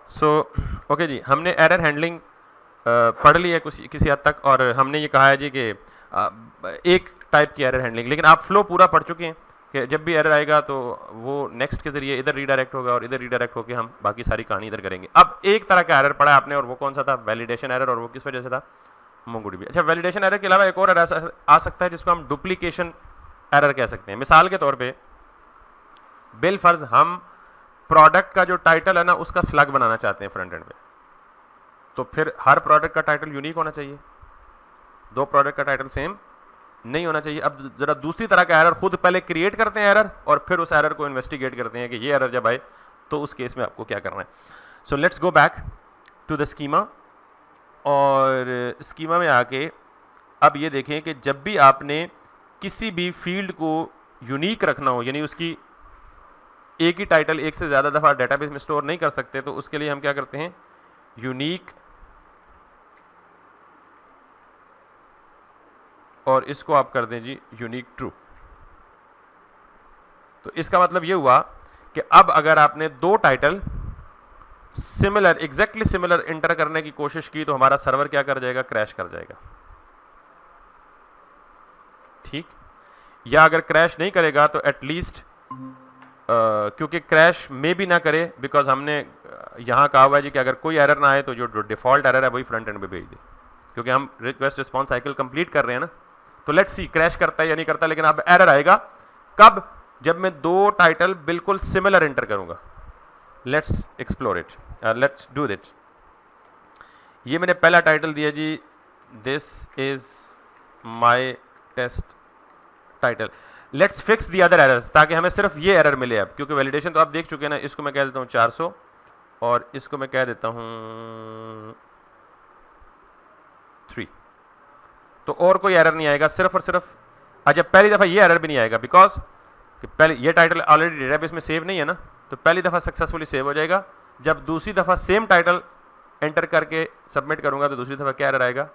So okay जी, हमने error handling पढ़ ली है किसी हद तक, और हमने ये कहा है जी कि एक टाइप की एरर हैंडलिंग, लेकिन आप फ्लो पूरा पढ़ चुके हैं कि जब भी एरर आएगा तो वो नेक्स्ट के जरिए इधर रीडायरेक्ट होगा और इधर रीडायरेक्ट होकर हम बाकी सारी कहानी इधर करेंगे। अब एक तरह का एरर पढ़ा आपने, और वो कौन सा था? Validation error. और वो किस वजह से था? मोंगोडीबी। अच्छा, वैलिडेशन एरर के अलावा एक और एरर आ सकता है जिसको हम डुप्लीकेशन एरर कह सकते हैं। मिसाल के तौर पे बिल फर्ज हम प्रोडक्ट का जो टाइटल है ना उसका स्लग बनाना चाहते हैं फ्रंट एंड पे, तो फिर हर प्रोडक्ट का टाइटल यूनिक होना चाहिए, दो प्रोडक्ट का टाइटल सेम नहीं होना चाहिए। अब जरा दूसरी तरह का एरर खुद पहले क्रिएट करते हैं एरर, और फिर उस एरर को इन्वेस्टिगेट करते हैं कि ये एरर जब आए तो उस केस में आपको क्या करना है। So let's go back to the schema, और स्कीमा में आके अब ये देखें कि जब भी आपने किसी भी फील्ड को यूनिक रखना हो, यानी उसकी एक ही टाइटल एक से ज़्यादा दफ़ा डेटाबेस में स्टोर नहीं कर सकते, तो उसके लिए हम क्या करते हैं? यूनिक, और इसको आप कर दें जी यूनिक ट्रू। तो इसका मतलब ये हुआ कि अब अगर आपने दो title similar, exactly similar inter करने की कोशिश की तो हमारा सर्वर क्या कर जाएगा? क्रैश कर जाएगा। ठीक, या अगर क्रैश नहीं करेगा तो एटलीस्ट क्योंकि क्रैश में भी ना करे, बिकॉज हमने यहाँ कहा हुआ है जी कि अगर कोई एरर ना आए तो जो डिफॉल्ट एरर है वही फ्रंट एंड पे भेज दे, क्योंकि हम रिक्वेस्ट रिस्पॉन्स साइकिल कंप्लीट कर रहे हैं ना। तो लेट्स सी क्रैश करता है या नहीं करता, लेकिन अब एरर आएगा कब? जब मैं दो टाइटल बिल्कुल सिमिलर एंटर करूंगा। Let's explore it, let's do it. ये मैंने पहला टाइटल दिया जी, this is my test title. Let's fix the other errors, ताकि हमें सिर्फ ये एरर मिले अब, क्योंकि वैलिडेशन तो आप देख चुके हैं ना। इसको मैं कह देता हूँ 400, और इसको मैं कह देता हूँ 3, तो और कोई एरर नहीं आएगा, सिर्फ और सिर्फ। अच्छा, पहली दफ़ा ये एरर भी नहीं आएगा, बिकॉज कि पहले ये टाइटल ऑलरेडी डेटाबेस में सेव नहीं है ना, तो पहली दफ़ा सक्सेसफुली सेव हो जाएगा। जब दूसरी दफ़ा सेम टाइटल एंटर करके सबमिट करूंगा तो दूसरी दफ़ा क्या एरर आएगा?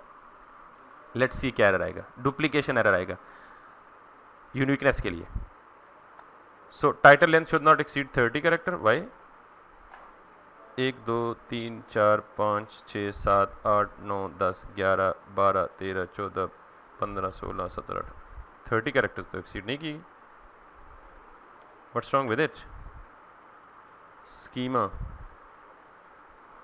लेट्स सी क्या एरर आएगा? डुप्लीकेशन एरर आएगा यूनिकनेस के लिए। So title length should not exceed 30 character. Why? 1 2 3 4 5 6 7 8 9 10 11 12 13 14 15 16 17 30 characters तो एक्सीड नहीं की। What's wrong with it? Schema,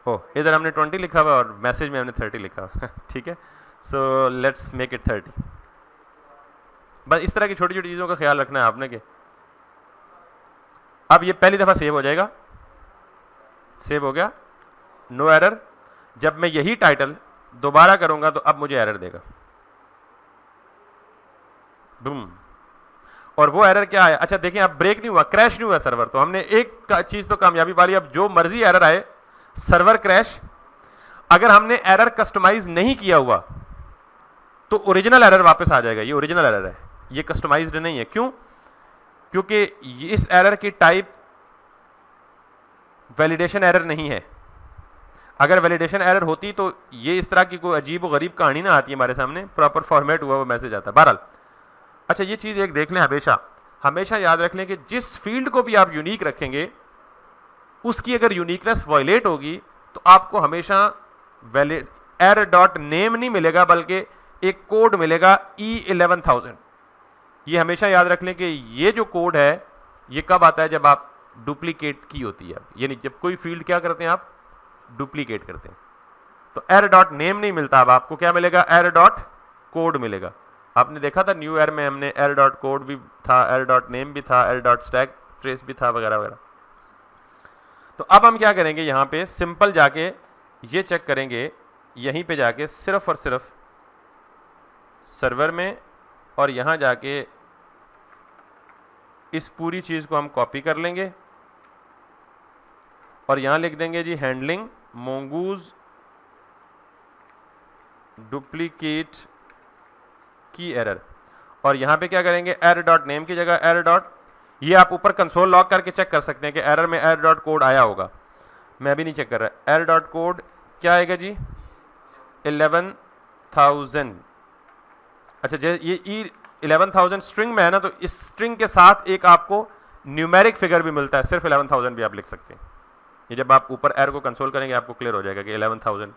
oh इधर हमने 20 लिखा हुआ और मैसेज में हमने 30 लिखा हुआ ठीक है, सो लेट्स मेक इट 30। बस इस तरह की छोटी छोटी चीज़ों का ख्याल रखना है आपने कि अब ये पहली दफ़ा सेव हो जाएगा, सेव हो गया, नो एरर। जब मैं यही टाइटल दोबारा करूंगा तो अब मुझे एरर देगा, बूम। और वो एरर क्या है? अच्छा देखें, अब ब्रेक नहीं हुआ, क्रैश नहीं हुआ सर्वर, तो हमने एक चीज़ तो कामयाबी पा ली। अब जो मर्जी एरर आए, सर्वर क्रैश। अगर हमने एरर कस्टमाइज नहीं किया हुआ तो ओरिजिनल एरर वापस आ जाएगा। ये ओरिजिनल एरर है, ये कस्टमाइज्ड नहीं है। क्यों? क्योंकि इस एरर की टाइप वैलिडेशन एरर नहीं है। अगर वैलिडेशन एरर होती तो ये इस तरह की कोई अजीब व गरीब कहानी ना आती हमारे सामने, प्रॉपर फॉर्मेट हुआ वो मैसेज आता। बहरहाल, अच्छा ये चीज़ एक देख लें, हमेशा हमेशा याद रख लें कि जिस फील्ड को भी आप यूनिक रखेंगे उसकी अगर यूनिकनेस वायलेट होगी तो आपको हमेशा वैलिड एरर डॉट नेम नहीं मिलेगा, बल्कि एक कोड मिलेगा E11000। ये हमेशा याद रख लें कि ये जो कोड है ये कब आता है? जब आप डुप्लीकेट की होती है, यानी जब कोई फील्ड क्या करते हैं आप? डुप्लीकेट करते हैं। तो एरर डॉट नेम नहीं मिलता, अब आपको क्या मिलेगा? एरर डॉट कोड मिलेगा। आपने देखा था न्यू ईयर में हमने एरर डॉट कोड भी था, एरर डॉट नेम भी था, एरर डॉट स्टैक ट्रेस भी था, वगैरह वगैरह। तो अब हम क्या करेंगे? यहाँ पे सिंपल जाके ये चेक करेंगे, यहीं पे जाके सिर्फ और सिर्फ सर्वर में, और यहाँ जाके इस पूरी चीज़ को हम कॉपी कर लेंगे और यहाँ लिख देंगे जी हैंडलिंग मोंगूज डुप्लीकेट की एरर। और यहाँ पे क्या करेंगे? एरर डॉट नेम की जगह एरर डॉट, ये आप ऊपर कंसोल लॉग करके चेक कर सकते हैं कि एरर में एरर डॉट कोड आया होगा। मैं भी नहीं चेक कर रहा। एरर डॉट कोड क्या आएगा जी? 11,000। अच्छा, ये 11,000 स्ट्रिंग में है ना, तो इस स्ट्रिंग के साथ एक आपको न्यूमेरिक फिगर भी मिलता है, सिर्फ 11,000 भी आप लिख सकते हैं। ये जब आप ऊपर एरर को कंसोल करेंगे आपको क्लियर हो जाएगा कि 11,000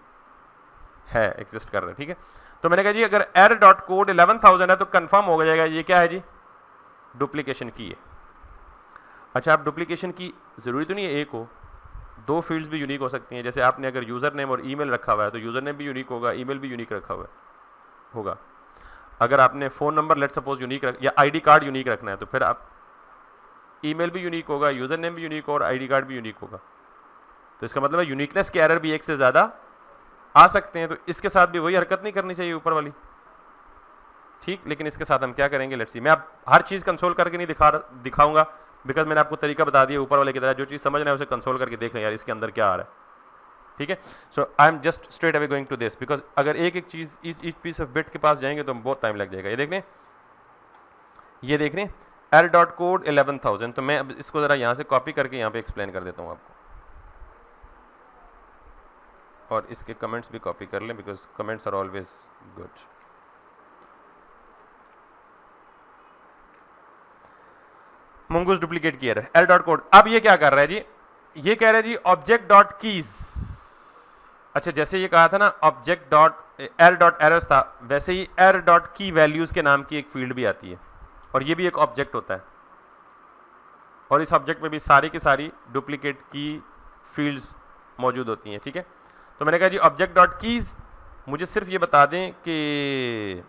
है, एग्जिस्ट कर रहा है। ठीक है, तो मैंने कहा जी अगर एरर डॉट कोड 11,000 है तो कंफर्म हो जाएगा ये क्या है जी, डुप्लीकेशन की है। अच्छा, आप डुप्लीकेशन की ज़रूरी तो नहीं है एक हो, दो फील्ड्स भी यूनिक हो सकती हैं। जैसे आपने अगर यूज़र नेम और ईमेल रखा हुआ है तो यूज़र नेम भी यूनिक होगा, ईमेल भी यूनिक रखा हुआ होगा। अगर आपने phone number let suppose unique या आईडी कार्ड यूनिक रखना है तो फिर आप ईमेल भी यूनिक होगा, यूज़र नेम भी यूनिक और आईडी कार्ड भी यूनिक होगा। तो इसका मतलब है यूनिकनेस के एरर भी एक से ज़्यादा आ सकते हैं। तो इसके साथ भी वही हरकत नहीं करनी चाहिए ऊपर वाली, ठीक। लेकिन इसके साथ हम क्या करेंगे, लेट्स सी, मैं आप हर चीज़ कंसोल करके नहीं दिखाऊंगा बिकॉज मैंने आपको तरीका बता दिया ऊपर वाले की तरह। जो चीज़ समझना है उसे कंसोल करके देख लें यार इसके अंदर क्या आ रहा है, ठीक है। So I am just straight away going to this because अगर एक एक चीज़ इस पीस ऑफ बिट के पास जाएंगे तो बहुत टाइम लग जाएगा। ये देख रहे हैं एरर डॉट कोड 11,000। तो मैं अब इसको ज़रा यहाँ से कॉपी करके यहाँ पे एक्सप्लेन कर देता हूँ आपको, और इसके कमेंट्स भी कॉपी कर लें because comments are always good. Mongoose duplicate की एरर, एरर डॉट कोड। अब ये क्या कर रहा है जी, ये कह रहा है जी ऑब्जेक्ट डॉट कीज। अच्छा, जैसे ये कहा था ना object dot error dot errors था, वैसे ही एरर डॉट की वैल्यूज के नाम की एक फील्ड भी आती है और ये भी एक ऑब्जेक्ट होता है, और इस ऑब्जेक्ट में भी सारी की सारी डुप्लीकेट की फील्ड्स मौजूद होती हैं, ठीक है। तो मैंने कहा जी ऑब्जेक्ट डॉट कीज, मुझे सिर्फ ये बता दें कि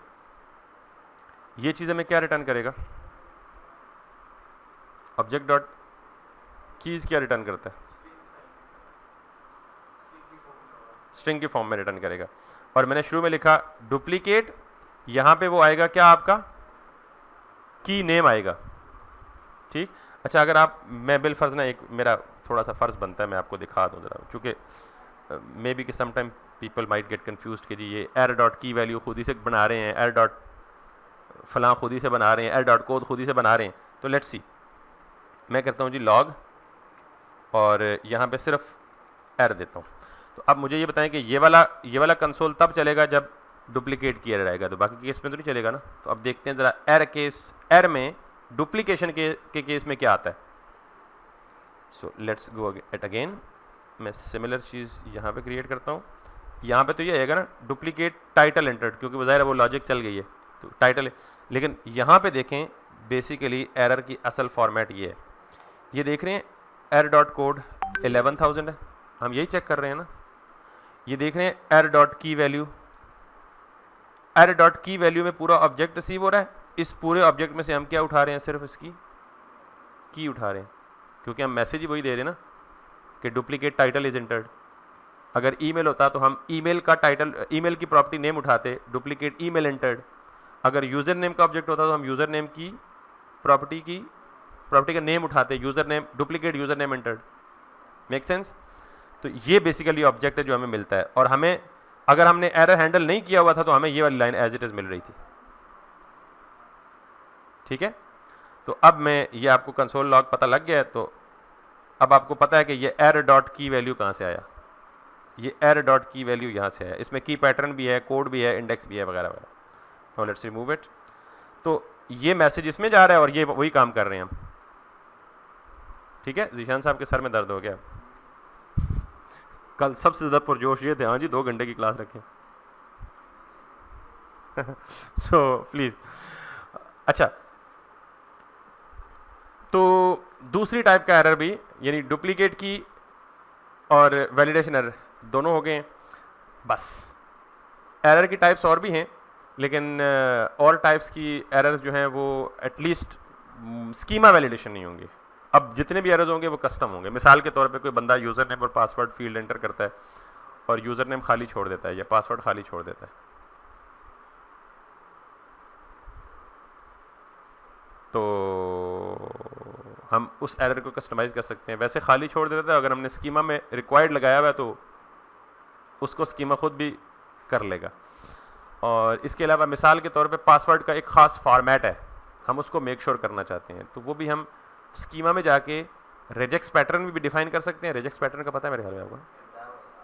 ये चीज़ हमें क्या रिटर्न करेगा। ऑब्जेक्ट डॉट कीज क्या रिटर्न करता है, स्ट्रिंग की फॉर्म में रिटर्न करेगा। और मैंने शुरू में लिखा डुप्लीकेट, यहाँ पे वो आएगा क्या, आपका की नेम आएगा, ठीक। अच्छा, अगर आप, मैं बिल फर्ज ना, एक मेरा थोड़ा सा फ़र्ज़ बनता है मैं आपको दिखा दूँ ज़रा, चूँकि मे बी कि sometime people might get confused कि जी ये एरर डॉट की वैल्यू खुद ही से बना रहे हैं, एरर डॉट फलां खुद ही से बना रहे हैं, एरर डॉट कोड खुद ही से बना रहे हैं। तो लेट्स सी, मैं करता हूँ जी लॉग और यहाँ पे सिर्फ एरर देता हूँ। तो अब मुझे ये बताएं कि ये वाला कंसोल तब चलेगा जब डुप्लीकेट की एरर आएगा, तो बाकी केस में तो नहीं चलेगा ना। तो अब देखते हैं ज़रा एरर में डुप्लीकेशन के केस में क्या आता है। So let's go at again, मैं सिमिलर चीज़ यहाँ पे क्रिएट करता हूँ। यहाँ पे तो ये आएगा ना डुप्लीकेट टाइटल एंटर्ड, क्योंकि बज़ाहिर वो लॉजिक चल गई है तो टाइटल है। लेकिन यहाँ पे देखें बेसिकली एरर की असल फॉर्मेट ये है, ये देख रहे हैं एरर डॉट कोड 11,000 है, हम यही चेक कर रहे हैं ना। ये देख रहे हैं एरर डॉट की वैल्यू, एरर डॉट की वैल्यू में पूरा ऑब्जेक्ट रिसीव हो रहा है। इस पूरे ऑब्जेक्ट में से हम क्या उठा रहे हैं, सिर्फ इसकी की उठा रहे हैं, क्योंकि हम मैसेज ही वही दे रहे हैं ना कि डुप्लीकेट टाइटल इज एंटर्ड। अगर ईमेल होता तो हम ईमेल का टाइटल, ईमेल की प्रॉपर्टी नेम उठाते, डुप्लीकेट ईमेल एंटर्ड। अगर यूज़र नेम का ऑब्जेक्ट होता तो हम यूज़र नेम की प्रॉपर्टी का नेम उठाते, user name, duplicate user name entered. Make sense. तो ये बेसिकली ऑब्जेक्ट है जो हमें मिलता है, और हमें अगर हमने एरर हैंडल नहीं किया हुआ था तो हमें ये वाली लाइन एज इट इज़ मिल रही थी, ठीक है। तो अब मैं ये आपको कंसोल लॉग पता लग गया है, तो अब आपको पता है कि ये एरर डॉट की वैल्यू कहाँ से आया। ये एरर डॉट की वैल्यू यहाँ से आया, इसमें की पैटर्न भी है, कोड भी है, इंडेक्स भी है, वगैरह वगैरह। Now let's remove it. तो ये मैसेज इसमें जा रहा है और ये वही काम कर रहे हैं हम, ठीक है। जीशान साहब के सर में दर्द हो गया, कल सबसे ज़्यादा पुरजोश ये थे, हाँ जी 2 घंटे की क्लास रखें। So please. अच्छा, तो दूसरी टाइप का एरर भी, यानी डुप्लीकेट की और वैलिडेशन एरर दोनों हो गए हैं। बस एरर की टाइप्स और भी हैं, लेकिन और टाइप्स की एरर्स जो हैं वो एटलीस्ट स्कीमा वैलिडेशन नहीं होंगे। अब जितने भी एरर्स होंगे वो कस्टम होंगे। मिसाल के तौर पे कोई बंदा यूज़र नेम और पासवर्ड फील्ड एंटर करता है और यूज़र नेम खाली छोड़ देता है या पासवर्ड खाली छोड़ देता है, तो हम उस एरर को कस्टमाइज़ कर सकते हैं। वैसे खाली छोड़ देता था, अगर हमने स्कीमा में रिक्वायर्ड लगाया हुआ है तो उसको स्कीमा खुद भी कर लेगा। और इसके अलावा मिसाल के तौर पे पासवर्ड का एक ख़ास फॉर्मेट है, हम उसको मेक श्योर करना चाहते हैं, तो वो भी हम स्कीमा में जाके रेजेक्स पैटर्न भी डिफाइन कर सकते हैं। रेजेक्स पैटर्न का पता है मेरे ख्याल में आपको,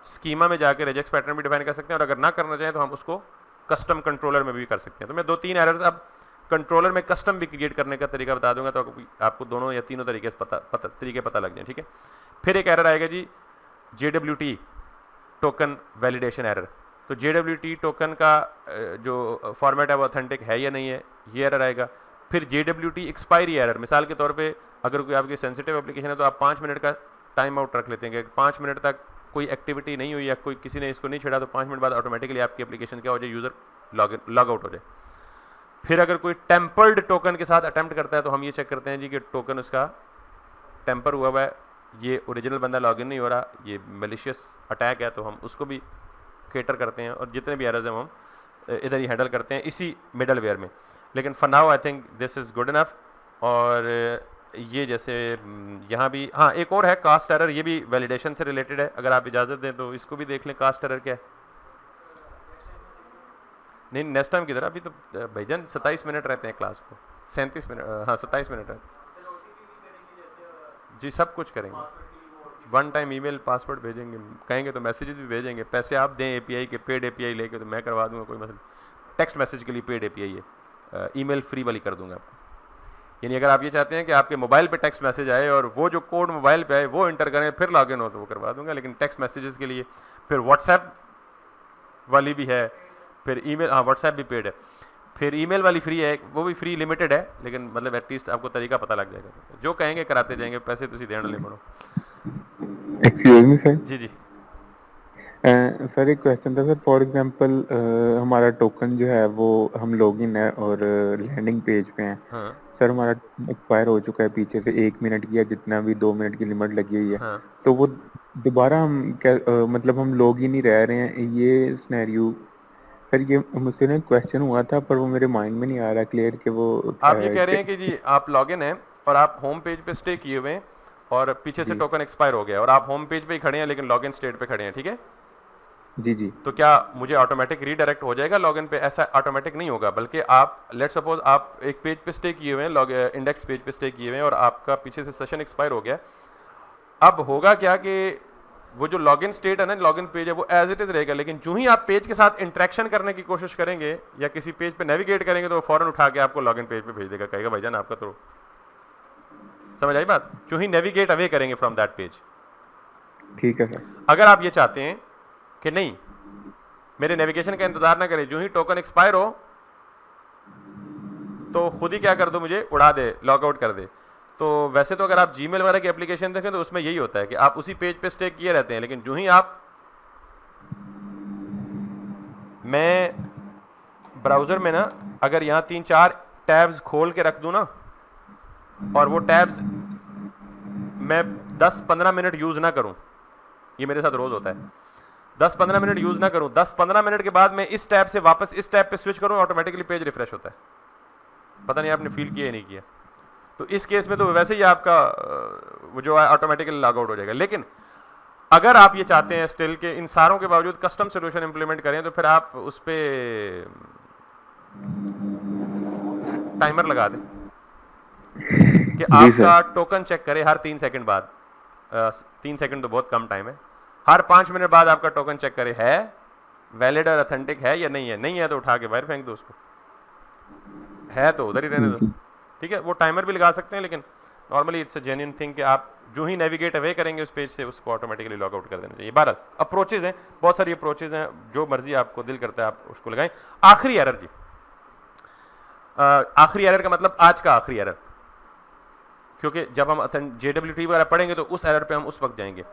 स्कीमा में जाके रेजेक्स पैटर्न भी डिफाइन कर सकते हैं, और अगर ना करना चाहें तो हम उसको कस्टम कंट्रोलर में भी कर सकते हैं। तो मैं 2-3 एरर्स अब कंट्रोलर में कस्टम भी क्रिएट करने का तरीका बता दूंगा, तो आपको दोनों या तीनों तरीके से तरीके पता लग जाए, ठीक है। फिर एक एरर आएगा जी JWT टोकन वैलिडेशन एरर। तो JWT टोकन का जो फॉर्मेट है वो ऑथेंटिक है या नहीं है, ये एरर आएगा। फिर JWT एक्सपायरी एरर, मिसाल के तौर पे अगर कोई आपकी सेंसिटिव एप्लीकेशन है तो आप 5 मिनट का टाइम आउट रख लेते हैं कि 5 मिनट तक कोई एक्टिविटी नहीं हुई या कोई किसी ने इसको नहीं छेड़ा तो 5 मिनट बाद ऑटोमेटिकली आपकी एप्लीकेशन क्या हो जाए, यूज़र लॉग आउट हो जाए। फिर अगर कोई टेम्पर्ड टोकन के साथ अटेम्प्ट करता है तो हम ये चेक करते हैं जी कि टोकन उसका टेम्पर हुआ है, ये ओरिजिनल बंदा लॉगिन नहीं हो रहा, ये मेलिशियस अटैक है, तो हम उसको भी केटर करते हैं और जितने भी एरर्स हैं हम इधर ही हैंडल करते हैं इसी मिडल वेयर में। लेकिन for now I think this is good enough. और ये जैसे यहाँ भी, हाँ एक और है कास्ट एरर, ये भी वैलिडेशन से रिलेटेड है, अगर आप इजाज़त दें तो इसको भी देख लें कास्ट एरर क्या है। नहीं नेक्स्ट टाइम किधर, अभी तो भाईजान 27 मिनट रहते हैं क्लास को, 37 मिनट, हाँ 27 मिनट है जी, सब कुछ करेंगे। वन टाइम ईमेल पासवर्ड भेजेंगे, कहेंगे तो मैसेजेस भी भेजेंगे, पैसे आप दें एपीआई के, पेड एपीआई लेके तो मैं करवा दूंगा, कोई मसला। टेक्स्ट मैसेज के लिए पेड एपीआई है, ईमेल फ्री वाली कर दूंगा आपको। यानी अगर आप ये चाहते हैं कि आपके मोबाइल पे टेक्स्ट मैसेज आए और वो जो कोड मोबाइल पे आए वो इंटर करें फिर लॉगिन हो तो वो करवा दूंगा, लेकिन टेक्स्ट मैसेजेस के लिए फिर व्हाट्सएप वाली भी है, फिर ईमेल, हाँ व्हाट्सएप भी पेड है, फिर ईमेल वाली फ्री है, वो भी फ्री लिमिटेड है, लेकिन मतलब एटलीस्ट आपको तरीका पता लग जाएगा। जो कहेंगे कराते जाएंगे, पैसे तुसी देण ले पड़ो। Excuse me sir. जी जी सर एक क्वेश्चन था सर, फॉर एग्जांपल हमारा टोकन जो है वो हम लॉगिन है और लैंडिंग पेज पे हैं। हाँ सर हमारा एक्सपायर हो चुका है पीछे से 1 मिनट की या जितना भी 2 मिनट की लिमिट लगी हुई है, हाँ तो वो दोबारा हम क्या मतलब हम लॉग इन ही रह रहे हैं, ये सिनेरियो सर ये मुझसे ना क्वेश्चन हुआ था पर वो मेरे माइंड में नहीं आ रहा क्लियर कि वो क्या आप ये है कह रहे हैं कि जी आप लॉगिन हैं और आप होम पेज पे स्टे किए हुए हैं और पीछे से जी टोकन एक्सपायर हो गया और आप होम पेज पे ही खड़े हैं लेकिन लॉगिन स्टेट पे खड़े हैं, ठीक है? जी जी तो क्या मुझे ऑटोमेटिक रीडायरेक्ट हो जाएगा लॉगिन पे? ऐसा ऑटोमेटिक नहीं होगा, बल्कि आप लेट सपोज आप एक पेज पे स्टे किए हुए हैं, लॉग इंडेक्स पेज पे स्टे किए हुए हैं और आपका पीछे से सेशन एक्सपायर हो गया। अब होगा क्या कि वो जो लॉगिन स्टेट है ना, लॉगिन पेज है, वो एज इट इज रहेगा, लेकिन जो ही आप पेज के साथ इंटरेक्शन करने की कोशिश करेंगे या किसी पेज पे नेविगेट करेंगे तो वो फौरन उठा के आपको लॉगिन पेज पे भेज देगा, कहेगा भाईजान आपका तो, समझ आई बात? जो ही नेविगेट अवे करेंगे फ्रॉम दैट पेज। ठीक है सर। अगर आप ये चाहते हैं कि नहीं मेरे नेविगेशन का इंतजार ना करें, जो ही टोकन एक्सपायर हो तो खुद ही क्या कर दो, मुझे उड़ा दे, लॉग आउट कर दे। तो वैसे तो अगर आप जीमेल वगैरह की एप्लीकेशन देखें तो उसमें यही होता है कि आप उसी पेज पे स्टे किए रहते हैं, लेकिन जो ही आप, मैं ब्राउज़र में ना अगर यहाँ 3-4 टैब्स खोल के रख दूँ ना और वो टैब्स मैं 10-15 मिनट यूज़ ना करूँ, ये मेरे साथ रोज़ होता है, 10-15 मिनट यूज़ ना करूँ, 10-15 मिनट के बाद मैं इस टैब से वापस इस टैब पे स्विच करूँ, ऑटोमेटिकली पेज रिफ्रेश होता है। पता नहीं आपने फील किया या नहीं किया। तो इस केस में तो वैसे ही आपका वो जो है ऑटोमेटिकली लॉग आउट हो जाएगा। लेकिन अगर आप ये चाहते हैं स्टिल के इन सारों के बावजूद कस्टम सोल्यूशन इंप्लीमेंट करें तो फिर आप उस पर टाइमर लगा दें कि आपका टोकन चेक करे हर 3 सेकंड बाद। 3 सेकंड तो बहुत कम टाइम है, हर 5 मिनट बाद आपका टोकन चेक करे है वैलिड और ऑथेंटिक है या नहीं है। नहीं है तो उठा के बाहर फेंक दो उसको, है तो उधर ही रहने दो, ठीक है? वो टाइमर भी लगा सकते हैं, लेकिन normally it's a genuine thing कि आप जो ही नेविगेट अवे करेंगे उस पेज से उसको ऑटोमेटिकली लॉग आउट कर देना चाहिए। 12 अप्रोचेज हैं, बहुत सारी अप्रोचेज हैं, जो मर्जी आपको दिल करता है आप उसको लगाएं। आखिरी एरर जी, आखिरी एरर का मतलब आज का आखिरी एरर, क्योंकि जब हम JWT वगैरह पढ़ेंगे तो उस एरर पे हम उस वक्त जाएंगे।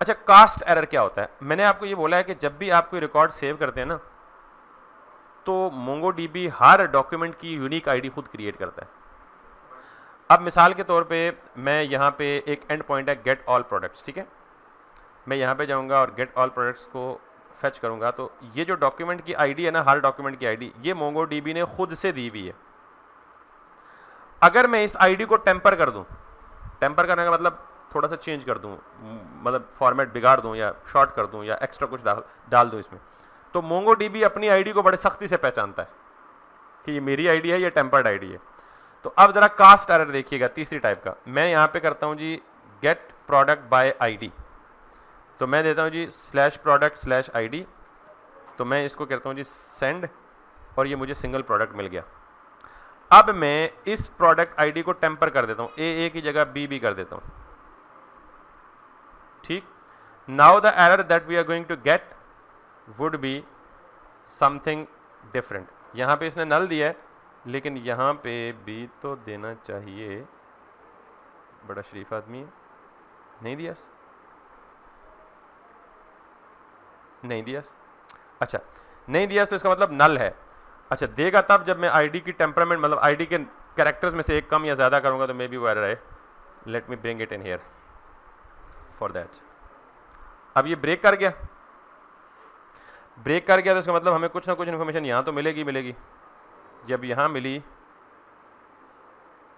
अच्छा, कास्ट एरर क्या होता है? मैंने आपको ये बोला है कि जब भी आप कोई रिकॉर्ड सेव करते हैं ना तो MongoDB हर डॉक्यूमेंट की यूनिक आईडी खुद क्रिएट करता है। अब मिसाल के तौर पे मैं यहाँ पे एक एंड पॉइंट है गेट ऑल प्रोडक्ट्स, ठीक है? मैं यहाँ पे जाऊँगा और गेट ऑल प्रोडक्ट्स को फेच करूँगा, तो ये जो डॉक्यूमेंट की आईडी है ना, हर डॉक्यूमेंट की आईडी ये MongoDB ने खुद से दी हुई है। अगर मैं इस आईडी को टेम्पर कर दूं, टेम्पर करने का मतलब थोड़ा सा चेंज कर दूं, मतलब फॉर्मेट बिगाड़ दूं या शॉर्ट कर दूं या एक्स्ट्रा कुछ डाल दूं इसमें, तो MongoDB अपनी आईडी को बड़े सख्ती से पहचानता है कि ये मेरी आईडी है, ये टेम्पर्ड आईडी है। तो अब जरा कास्ट एरर देखिएगा, तीसरी टाइप का। मैं यहाँ पे करता हूँ जी गेट प्रोडक्ट बाय आईडी, तो मैं देता हूँ जी /product/id, तो मैं इसको कहता हूँ जी सेंड, और ये मुझे सिंगल प्रोडक्ट मिल गया। अब मैं इस प्रोडक्ट आईडी को टेम्पर कर देता हूँ, A की जगह B कर देता हूँ, ठीक? Now the error that we are going to get would be something different. यहाँ पे इसने नल दिया है, लेकिन यहाँ पे भी तो देना चाहिए, बड़ा शरीफ आदमी है, नहीं दिया, नहीं दिया, अच्छा नहीं दिया, तो इसका मतलब नल है। अच्छा देगा तब जब मैं आईडी की टेम्परामेंट मतलब आईडी के कैरेक्टर्स में से एक कम या ज़्यादा करूँगा तो मे बी वो एरर है। Let me bring it in here for that. अब ये ब्रेक कर गया, ब्रेक कर गया तो इसका मतलब हमें कुछ ना कुछ इन्फॉर्मेशन यहाँ तो मिलेगी मिलेगी। जब यहाँ मिली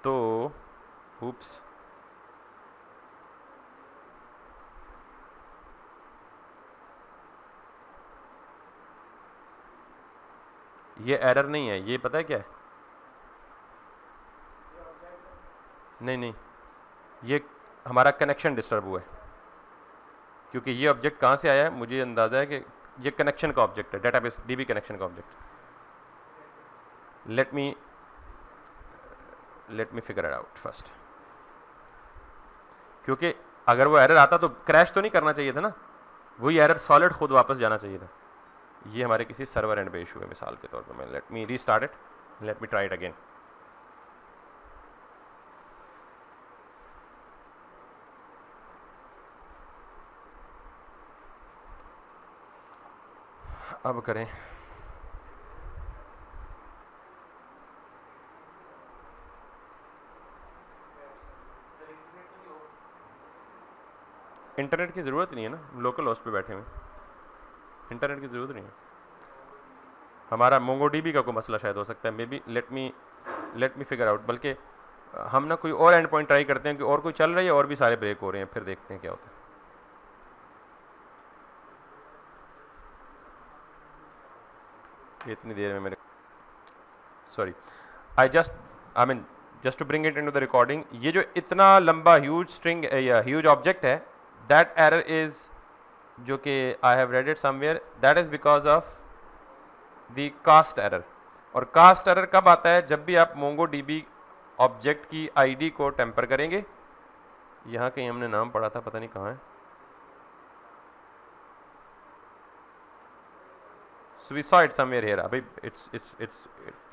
तो उप्स, ये एरर नहीं है, ये पता है क्या है, नहीं नहीं, ये हमारा कनेक्शन डिस्टर्ब हुआ है, क्योंकि ये ऑब्जेक्ट कहाँ से आया है, मुझे अंदाज़ा है कि ये कनेक्शन का ऑब्जेक्ट है, डेटाबेस डीबी कनेक्शन का object. Let me figure it out first, क्योंकि अगर वो एरर आता तो क्रैश तो नहीं करना चाहिए था ना, वही एरर सॉलिड खुद वापस जाना चाहिए था। ये हमारे किसी सर्वर एंड पे इशू है मिसाल के तौर पे। मैं let me restart it, let me try it again. अब करें, इंटरनेट की ज़रूरत नहीं है ना, लोकल होस्ट पे बैठे हुए, इंटरनेट की ज़रूरत नहीं है। हमारा मोंगोडीबी का कोई मसला शायद हो सकता है, may be. Let me figure out. बल्कि हम ना कोई और एंड पॉइंट ट्राई करते हैं कि और कोई चल रही है और भी सारे ब्रेक हो रहे हैं, फिर देखते हैं क्या होता है। इतनी देर में मेरे sorry I mean just to bring it into the recording, ये जो इतना लंबा ह्यूज स्ट्रिंग या ह्यूज ऑब्जेक्ट है, दैट एरर इज, जो कि I have read it somewhere, that is because of the cast error. और कास्ट एरर कब आता है, जब भी आप मोंगोडीबी ऑब्जेक्ट की आईडी को टेम्पर करेंगे। यहाँ कहीं हमने नाम पढ़ा था, पता नहीं कहाँ है। So we saw it somewhere here. अभी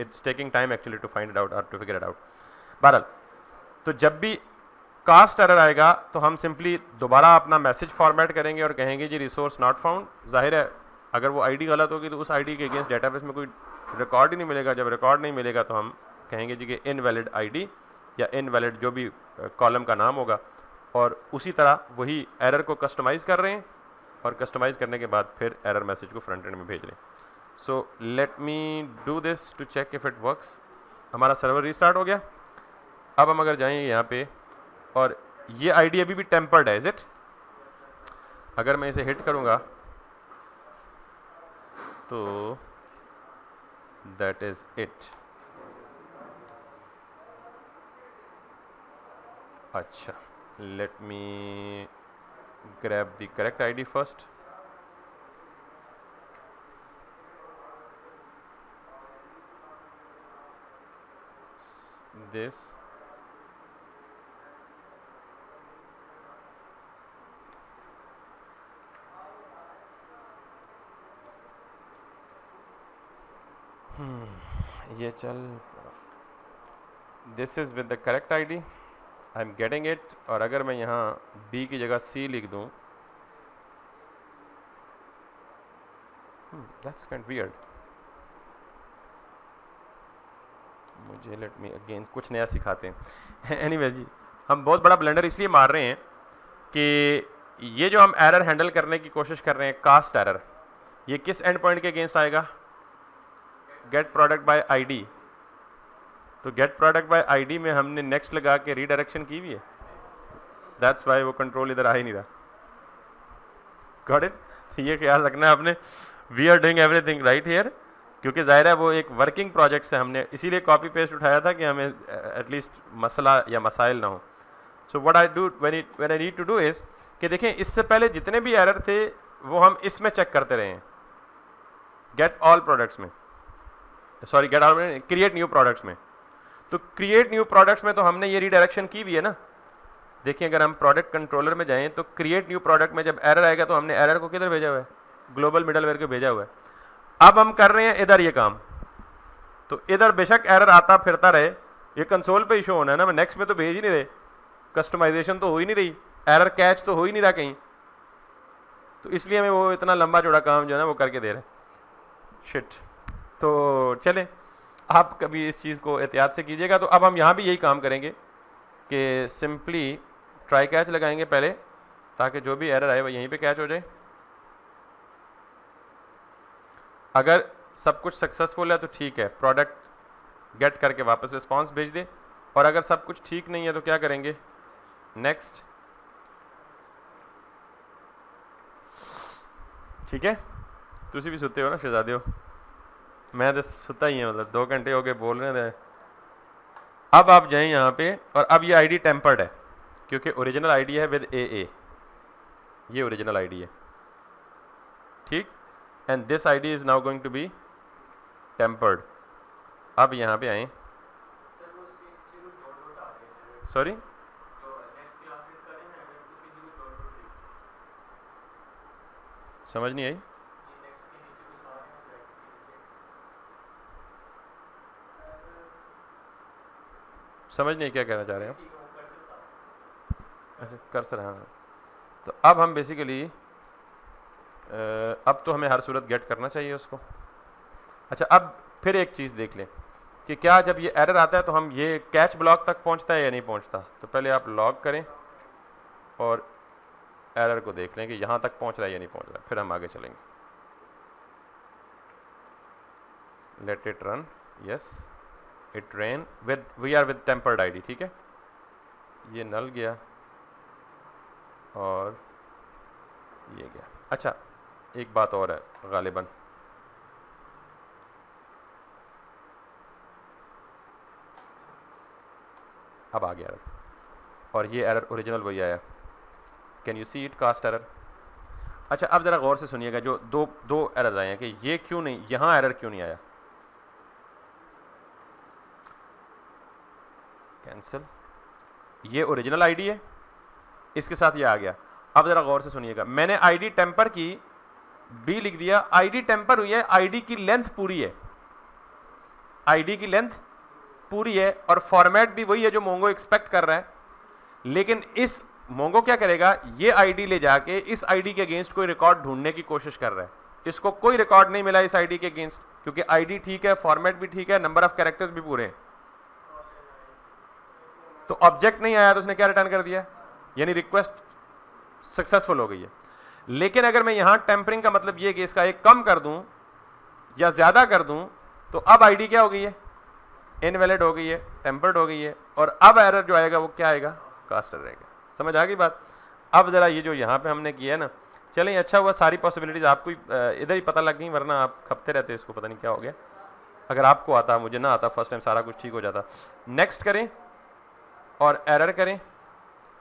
it's taking time actually to find it out or to figure it out. बहरहाल, तो जब भी कास्ट एरर आएगा तो हम सिंपली दोबारा अपना मैसेज फॉर्मेट करेंगे और कहेंगे जी रिसोर्स नॉट फाउंड। जाहिर है अगर वो आईडी गलत होगी तो उस आईडी के अगेंस्ट डेटाबेस में कोई रिकॉर्ड ही नहीं मिलेगा। जब रिकॉर्ड नहीं मिलेगा तो हम कहेंगे जी कि इनवैलिड आईडी या इनवैलिड जो भी कॉलम का नाम होगा, और उसी तरह वही एरर को कस्टमाइज़ कर रहे हैं और कस्टमाइज़ करने के बाद फिर एरर मैसेज को फ्रंट एंड में भेज रहे हैं। So let me do this to check if it works. हमारा सर्वर रीस्टार्ट हो गया। अब हम अगर जाएंगे यहाँ पे, और ये आईडी अभी भी टेम्पर्ड है, इज इट? अगर मैं इसे हिट करूँगा तो दैट इज़ इट। अच्छा, let me grab the correct ID first. This ये चल, this is with the correct ID. I am getting it. और अगर मैं यहाँ B की जगह C लिख दूँ, दैट्स काइंड वियर्ड। मुझे लेट मी अगेन कुछ नया सिखाते हैं। एनीवे जी, हम बहुत बड़ा ब्लेंडर इसलिए मार रहे हैं कि ये जो हम एरर हैंडल करने की कोशिश कर रहे हैं, कास्ट एरर, ये किस एंड पॉइंट के अगेंस्ट आएगा? Get product by ID. तो गेट प्रोडक्ट बाय आईडी में हमने नेक्स्ट लगा के रीडायरेक्शन की भी है। दैट्स वाई वो कंट्रोल इधर आ ही नहीं रहा। Got it? ये ख्याल रखना है आपने, we are doing everything right here, क्योंकि ज़ाहिर है वो एक वर्किंग प्रोजेक्ट से हमने इसीलिए कॉपी पेस्ट उठाया था कि हमें एटलीस्ट मसला या मसाइल ना हो। So what I do when I need to do is कि देखें, इससे पहले जितने भी एरर थे वो हम इसमें चेक करते रहे हैं, गेट ऑल प्रोडक्ट्स में, sorry get all create new products में। तो क्रिएट न्यू प्रोडक्ट्स में तो हमने ये रीडायरेक्शन की भी है ना, देखिए अगर हम प्रोडक्ट कंट्रोलर में जाएं तो क्रिएट न्यू प्रोडक्ट में जब एरर आएगा तो हमने एरर को किधर भेजा हुआ है, ग्लोबल मिडलवेयर को भेजा हुआ है। अब हम कर रहे हैं इधर ये काम, तो इधर बेशक एरर आता फिरता रहे, ये कंसोल पे इशू होना है ना, मैं नेक्स्ट में तो भेज ही नहीं रहे, कस्टमाइजेशन तो हो ही नहीं रही, एरर कैच तो हो ही नहीं रहा कहीं, तो इसलिए हमें वो इतना लंबा चौड़ा काम जो है ना वो करके दे रहे हैं। शिट। तो चलें, आप कभी इस चीज़ को एहतियात से कीजिएगा। तो अब हम यहाँ भी यही काम करेंगे कि सिंपली ट्राई कैच लगाएंगे पहले, ताकि जो भी एरर आए वो यहीं पे कैच हो जाए। अगर सब कुछ सक्सेसफुल है तो ठीक है, प्रोडक्ट गेट करके वापस रिस्पांस भेज दे, और अगर सब कुछ ठीक नहीं है तो क्या करेंगे, नेक्स्ट। ठीक है, तुसी भी सुते हो ना शहजादे हो, मैं तो सुता ही है, मतलब 2 घंटे हो गए बोल रहे थे। अब आप जाएं यहाँ पे, और अब ये आईडी टेम्पर्ड है क्योंकि ओरिजिनल आईडी है विद ए, ये ओरिजिनल आईडी है, ठीक, and this ID is now going to be tampered. अब यहाँ पे आए, सॉरी समझ नहीं आई, समझ नहीं क्या कहना चाह रहे हैं आप। अच्छा कर्सर, हाँ। तो अब हम बेसिकली अब तो हमें हर सूरत गेट करना चाहिए उसको। अच्छा अब फिर एक चीज़ देख लें कि क्या जब ये एरर आता है तो हम ये कैच ब्लॉक तक पहुंचता है या नहीं पहुंचता। तो पहले आप लॉग करें और एरर को देख लें कि यहाँ तक पहुंच रहा है या नहीं पहुंच रहा है, फिर हम आगे चलेंगे। Let it run, yes it ran with, we are with tempered ID, ठीक है। ये नल गया और ये गया। अच्छा एक बात और है गालिबन, अब आ गया एरर, और ये एरर ओरिजिनल वही आया, can you see it, cast error. अच्छा अब ज़रा गौर से सुनिएगा, जो दो एरर आए हैं कि ये क्यों नहीं, यहाँ एरर क्यों नहीं आया, कैंसिल, ये ओरिजिनल आईडी है, इसके साथ ये आ गया। अब ज़रा गौर से सुनिएगा, मैंने आईडी टेम्पर की, बी लिख दिया, आईडी टेम्पर हुई है, आईडी की लेंथ पूरी है, आईडी की लेंथ पूरी है, और फॉर्मेट भी वही है जो मोंगो एक्सपेक्ट कर रहा है। लेकिन इस मोंगो क्या करेगा, ये आईडी ले जाके इस आईडी के अगेंस्ट कोई रिकॉर्ड ढूंढने की कोशिश कर रहा है, इसको कोई रिकॉर्ड नहीं मिला इस आईडी के अगेंस्ट, क्योंकि आईडी ठीक है, फॉर्मेट भी ठीक है, नंबर ऑफ कैरेक्टर्स भी पूरे हैं। तो ऑब्जेक्ट नहीं आया तो उसने क्या रिटर्न कर दिया, यानी रिक्वेस्ट सक्सेसफुल हो गई है। लेकिन अगर मैं यहां टेम्परिंग का मतलब ये कि इसका एक कम कर दूं या ज्यादा कर दूं, तो अब आईडी क्या हो गई है, इनवैलिड हो गई है, टेम्पर्ड हो गई है, और अब एरर जो आएगा वो क्या आएगा, कास्टर रहेगा। समझ आ गई बात। अब जरा ये जो यहाँ पे हमने किया है ना, चलें अच्छा हुआ सारी पॉसिबिलिटीज आपको इधर ही पता लग गई, वरना आप खपते रहते इसको, पता नहीं क्या हो गया। अगर आपको आता, मुझे ना आता, फर्स्ट टाइम सारा कुछ ठीक हो जाता। नेक्स्ट करें और एरर करें,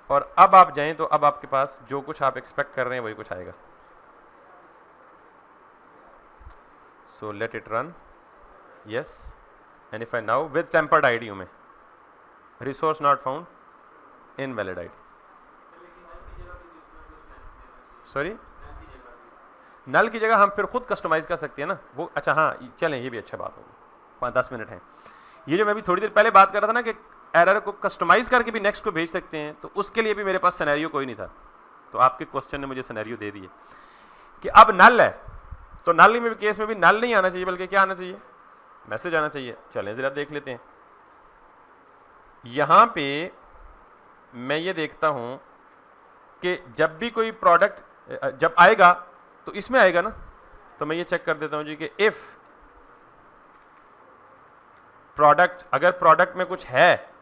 और अब आप जाएं तो अब आपके पास जो कुछ आप एक्सपेक्ट कर रहे हैं वही कुछ आएगा। So let it run, yes, and if I now with tempered ID में, resource not found, invalid ID, sorry null की जगह हम फिर खुद कस्टमाइज कर सकते हैं ना वो। अच्छा हाँ चलें, ये भी अच्छा बात होगी, 5-10 मिनट हैं। ये जो मैं भी थोड़ी देर पहले बात कर रहा था ना कि एरर को कस्टमाइज करके भी नेक्स्ट को भेज सकते हैं, तो उसके लिए भी मेरे पास सिनेरियो कोई नहीं था, तो आपके क्वेश्चन ने मुझे सिनेरियो दे दिए कि अब नल है, तो नल में केस में भी नल नहीं आना चाहिए, बल्कि क्या आना चाहिए, मैसेज आना चाहिए। चलें जरा देख लेते हैं। यहाँ पे मैं ये देखता हूँ कि जब भी कोई प्रोडक्ट जब आएगा तो इसमें आएगा ना, तो मैं ये चेक कर देता हूँ जी कि इफ प्रोडक्ट, अगर प्रोडक्ट में कुछ है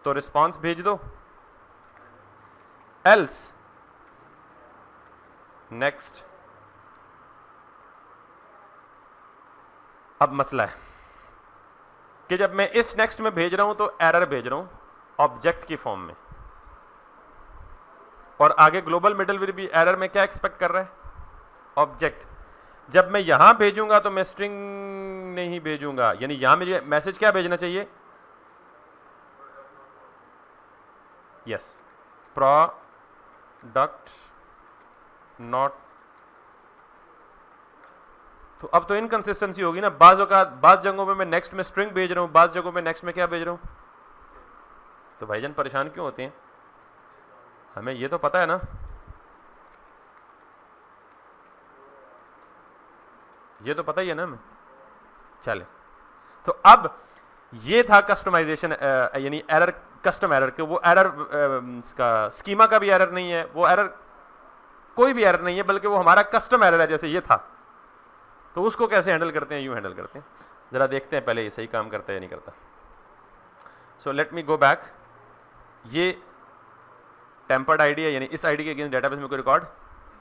तो रिस्पांस भेज दो, एल्स नेक्स्ट। अब मसला है कि जब मैं इस नेक्स्ट में भेज रहा हूं तो एरर भेज रहा हूं ऑब्जेक्ट की फॉर्म में, और आगे ग्लोबल मिडलवेयर भी एरर में क्या एक्सपेक्ट कर रहा है, ऑब्जेक्ट। जब मैं यहां भेजूंगा तो मैं स्ट्रिंग नहीं भेजूंगा, यानी यहां मुझे मैसेज क्या भेजना चाहिए, यस प्रोडक्ट नॉट, तो अब तो इनकंसिस्टेंसी होगी ना, बाज जगहों पे मैं नेक्स्ट में स्ट्रिंग भेज रहा हूं, बाज जगहों पे नेक्स्ट में क्या भेज रहा हूं, तो भाईजान परेशान क्यों होते हैं, हमें ये तो पता है ना। ये तो पता ही है ना हमें। चले, तो अब ये था कस्टमाइजेशन, यानी एरर, कस्टम एरर के, वो एरर का स्कीमा का भी एरर नहीं है, वो एरर कोई भी एरर नहीं है, बल्कि वो हमारा कस्टम एरर है, जैसे ये था। तो उसको कैसे हैंडल करते हैं, यूं हैंडल करते हैं, जरा देखते हैं पहले ये सही काम करता है या नहीं करता। सो लेट मी गो बैक, ये टेम्पर्ड आईडी है, यानी इस आईडी के अगेंस्ट डेटाबेस में कोई रिकॉर्ड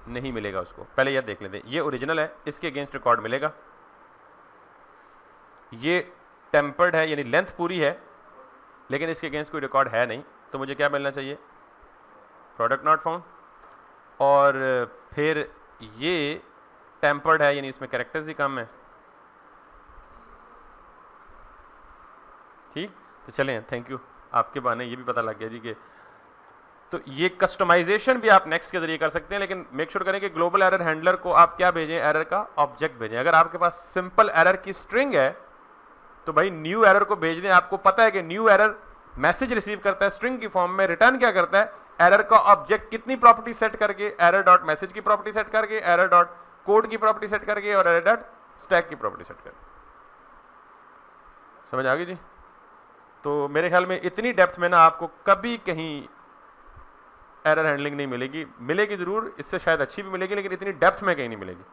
नहीं मिलेगा उसको, पहले यह देख लेते हैं। ये ओरिजिनल है, इसके अगेंस्ट रिकॉर्ड मिलेगा। ये टेम्पर्ड है, यानी लेंथ पूरी है, लेकिन इसके अगेंस्ट कोई रिकॉर्ड है नहीं, तो मुझे क्या मिलना चाहिए, प्रोडक्ट नॉट फाउंड। और फिर ये टेम्पर्ड है, यानी इसमें कैरेक्टर्स ही कम है। ठीक, तो चलें, थैंक यू, आपके बहाने ये भी पता लग गया जी कि, तो ये कस्टमाइजेशन भी आप नेक्स्ट के जरिए कर सकते हैं, लेकिन मेक श्योर करें कि ग्लोबल एरर हैंडलर को आप क्या भेजें, एरर का ऑब्जेक्ट भेजें। अगर आपके पास सिंपल एरर की स्ट्रिंग है तो भाई न्यू एरर को भेज दें। आपको पता है कि न्यू एरर मैसेज रिसीव करता है स्ट्रिंग की फॉर्म में, रिटर्न क्या करता है, एरर का ऑब्जेक्ट कितनी प्रॉपर्टी सेट करके, एरर डॉट मैसेज की प्रॉपर्टी सेट करके, एरर डॉट कोड की प्रॉपर्टी सेट करके, और एरर डॉट स्टैक की प्रॉपर्टी सेट करके। समझ आ गई जी। तो मेरे ख्याल में इतनी डेप्थ में ना आपको कभी कहीं एरर हैंडलिंग नहीं मिलेगी, मिलेगी ज़रूर, इससे शायद अच्छी भी मिलेगी, लेकिन इतनी डेप्थ में कहीं नहीं मिलेगी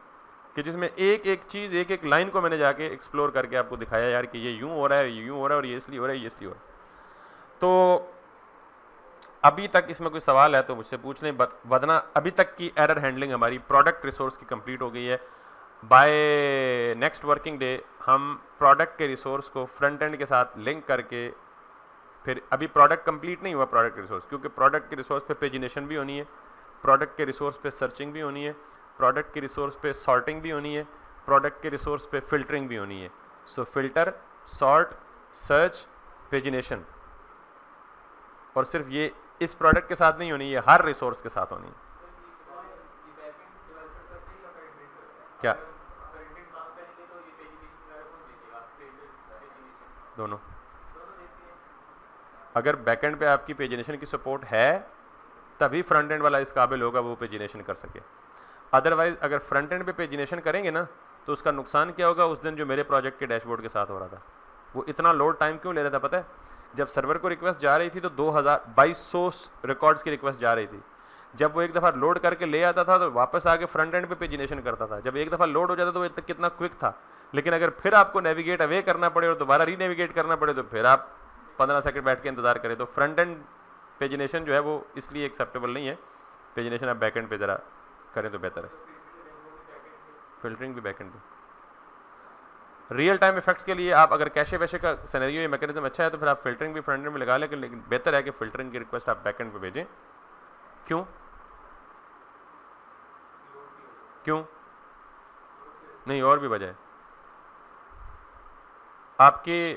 कि जिसमें एक एक चीज़, एक एक लाइन को मैंने जाके एक्सप्लोर करके आपको दिखाया यार कि ये यूं हो रहा है, ये यूं हो रहा है, और ये इसलिए हो रहा है, ये इसलिए हो रहा है। तो अभी तक इसमें कोई सवाल है तो मुझसे पूछ लें, वरना अभी तक की एरर हैंडलिंग हमारी प्रोडक्ट रिसोर्स की कंप्लीट हो गई है। बाय नेक्स्ट वर्किंग डे हम प्रोडक्ट के रिसोर्स को फ्रंट एंड के साथ लिंक करके, फिर अभी प्रोडक्ट कंप्लीट नहीं हुआ प्रोडक्ट के रिसोर्स, क्योंकि प्रोडक्ट के रिसोर्स पे पेजिनेशन भी होनी है, प्रोडक्ट के रिसोर्स पे सर्चिंग भी होनी है, प्रोडक्ट के रिसोर्स पे सॉर्टिंग भी होनी है, प्रोडक्ट के रिसोर्स पे फिल्टरिंग भी होनी है। सो फिल्टर, सॉर्ट, सर्च, पेजिनेशन, और सिर्फ ये इस प्रोडक्ट के साथ नहीं होनी, ये हर रिसोर्स के साथ होनी है। क्या दोनों? अगर बैकएंड पे आपकी पेजिनेशन की सपोर्ट है तभी फ्रंट एंड वाला इस काबिल होगा वो पेजिनेशन कर सके। अदरवाइज अगर फ्रंट एंड पे पेजिनेशन करेंगे ना तो उसका नुकसान क्या होगा, उस दिन जो मेरे प्रोजेक्ट के डैशबोर्ड के साथ हो रहा था, वो इतना लोड टाइम क्यों ले रहा था पता है? जब सर्वर को रिक्वेस्ट जा रही थी तो 2200 रिकॉर्ड्स की रिक्वेस्ट जा रही थी। जब वो एक दफ़ा लोड करके ले आता था तो वापस आके फ्रंट एंड पे पेजिनेशन करता था। जब एक दफ़ा लोड हो जाता तो वो कितना क्विक था, लेकिन अगर फिर आपको नेविगेट अवे करना पड़े और दोबारा रीनेविगेट करना पड़े तो फिर आप 15 सेकंड बैठ के इंतजार करें। तो फ्रंट एंड पेजिनेशन जो है वो इसलिए एक्सेप्टेबल नहीं है। पेजिनेशन आप बैक एंड पे ज़रा करें तो बेहतर है। फिल्टरिंग भी बैक एंड पे। रियल टाइम इफेक्ट्स के लिए आप अगर कैशे वैशे का सिनेरियो, ये मैकेनिज्म अच्छा है तो फिर आप फिल्टरिंग भी फ्रंट एंड में लगा लें, लेकिन बेहतर है कि फिल्टरिंग की रिक्वेस्ट आप बैक एंड पे भेजें। क्यों? क्यों नहीं, और भी वजह है। आपके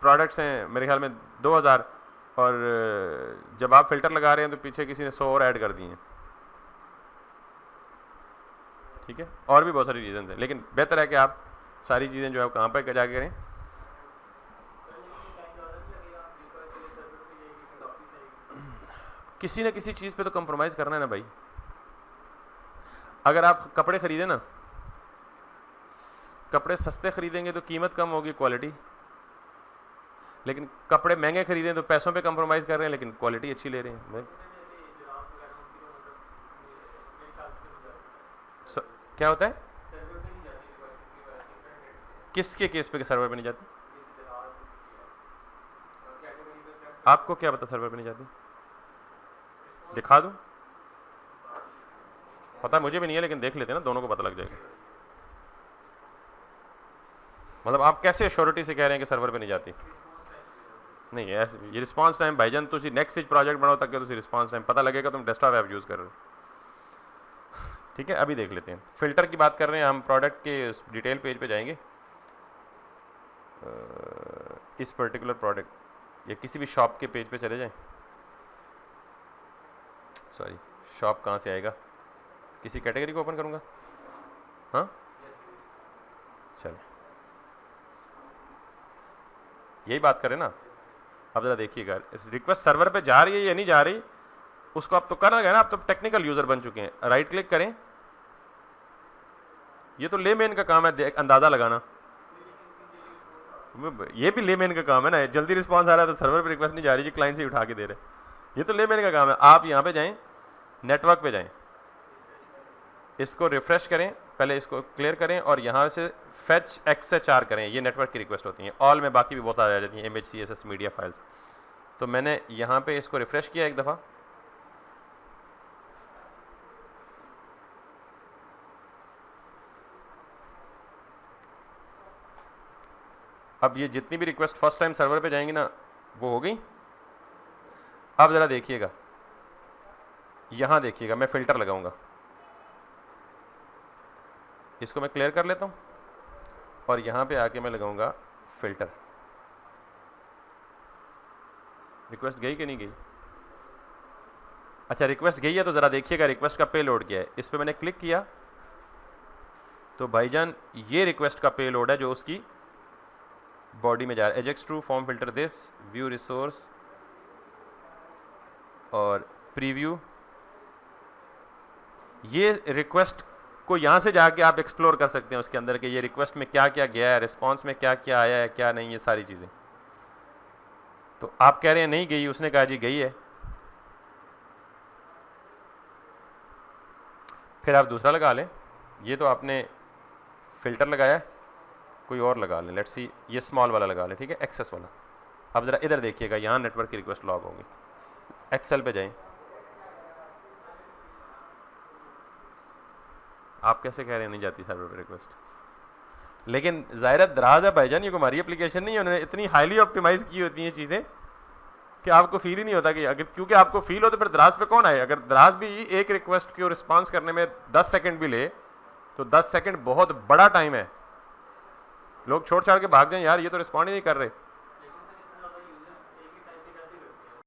प्रोडक्ट्स हैं मेरे ख्याल में 2000, और जब आप फिल्टर लगा रहे हैं तो पीछे किसी ने 100 और ऐड कर दिए हैं। ठीक है, और भी बहुत सारी रीज़न है, लेकिन बेहतर है कि आप सारी चीज़ें जो है कहाँ पर जाके करें। किसी न किसी चीज़ पे तो कंप्रोमाइज़ करना है ना भाई। अगर आप कपड़े खरीदें ना, कपड़े सस्ते खरीदेंगे तो कीमत कम होगी, क्वालिटी, लेकिन कपड़े महंगे खरीदें तो पैसों पे कंप्रोमाइज़ कर रहे हैं लेकिन क्वालिटी अच्छी ले रहे हैं। क्या होता है? किसके केस पे सर्वर पे नहीं जाती? आपको क्या पता सर्वर पे नहीं जाती? दिखा दूं? पता मुझे भी नहीं है, लेकिन देख लेते हैं ना, दोनों को पता लग जाएगा। मतलब आप कैसे श्योरिटी से कह रहे हैं कि सर्वर पे नहीं जाती? नहीं ऐसे ये रिस्पांस टाइम भाईजान, तुम नेक्स्ट प्रोजेक्ट बनाओ तक तुम रिस्पांस टाइम पता लगेगा तुम डेस्कटॉप ऐप यूज़ कर रहे हो। ठीक है, अभी देख लेते हैं। फिल्टर की बात कर रहे हैं हम, प्रोडक्ट के डिटेल पेज पे जाएंगे। इस पर्टिकुलर प्रोडक्ट या किसी भी शॉप के पेज पे चले जाएं। सॉरी, शॉप कहाँ से आएगा, किसी कैटेगरी को ओपन करूँगा, हाँ चलो यही बात करें ना। अब ज़रा देखिएगा रिक्वेस्ट सर्वर पे जा रही है या नहीं जा रही, उसको आप तो करना है ना, आप तो टेक्निकल यूज़र बन चुके हैं। राइट क्लिक करें, ये तो लेमेन का काम है अंदाज़ा लगाना, ये भी लेमेन का काम है ना। जल्दी रिस्पॉन्स आ रहा है तो सर्वर पे रिक्वेस्ट नहीं जा रही, क्लाइंट से उठा के दे रहे, ये तो लेमेन का काम है। आप यहाँ पे जाएं, नेटवर्क पे जाएं, इसको रिफ्रेश करें, पहले इसको क्लियर करें और यहाँ से फेच XHR करें, ये नेटवर्क की रिक्वेस्ट होती हैं। ऑल में बाकी भी बहुत आ जाती हैं, इमेज CSS मीडिया फाइल्स। तो मैंने यहाँ पे इसको रिफ्रेश किया एक दफ़ा, अब ये जितनी भी रिक्वेस्ट फर्स्ट टाइम सर्वर पे जाएंगी ना वो हो गई। अब ज़रा देखिएगा, यहाँ देखिएगा, मैं फ़िल्टर लगाऊंगा, इसको मैं क्लियर कर लेता हूँ और यहाँ पे आके मैं लगाऊंगा फ़िल्टर। रिक्वेस्ट गई कि नहीं गई? अच्छा रिक्वेस्ट गई है, तो ज़रा देखिएगा रिक्वेस्ट का पेलोड क्या है। इस पर मैंने क्लिक किया तो भाईजान ये रिक्वेस्ट का पेलोड है जो उसकी बॉडी में जा रहा है। Ajax true form filter this view resource और प्रीव्यू, ये रिक्वेस्ट को यहाँ से जाके आप एक्सप्लोर कर सकते हैं उसके अंदर के ये रिक्वेस्ट में क्या क्या गया है, रिस्पांस में क्या क्या आया है, क्या नहीं, ये सारी चीज़ें। तो आप कह रहे हैं नहीं गई, उसने कहा जी गई है, फिर आप दूसरा लगा लें। ये तो आपने फ़िल्टर लगाया है, कोई और लगा लें, लेट्स सी ये स्मॉल वाला लगा लें, ठीक है, एक्सेस वाला। अब ज़रा इधर देखिएगा, यहाँ नेटवर्क की रिक्वेस्ट लॉग होगी। एक्सेल पे जाएं, आप कैसे कह रहे हैं नहीं जाती सर्वर पे रिक्वेस्ट, लेकिन ज़ाहिर दराज है भाईजान, ये हमारी एप्लीकेशन नहीं है, उन्होंने इतनी हाईली ऑप्टिमाइज़ की होती हैं चीज़ें कि आपको फील ही नहीं होता कि अगर, क्योंकि आपको फील हो तो फिर दराज पे कौन आए। अगर दराज भी एक रिक्वेस्ट को रिस्पांस करने में 10 सेकंड भी ले तो 10 सेकंड बहुत बड़ा टाइम है। लोग छोड़ छाड़ के भाग जाएं, यार ये तो रिस्पॉन्ड ही नहीं कर रहे।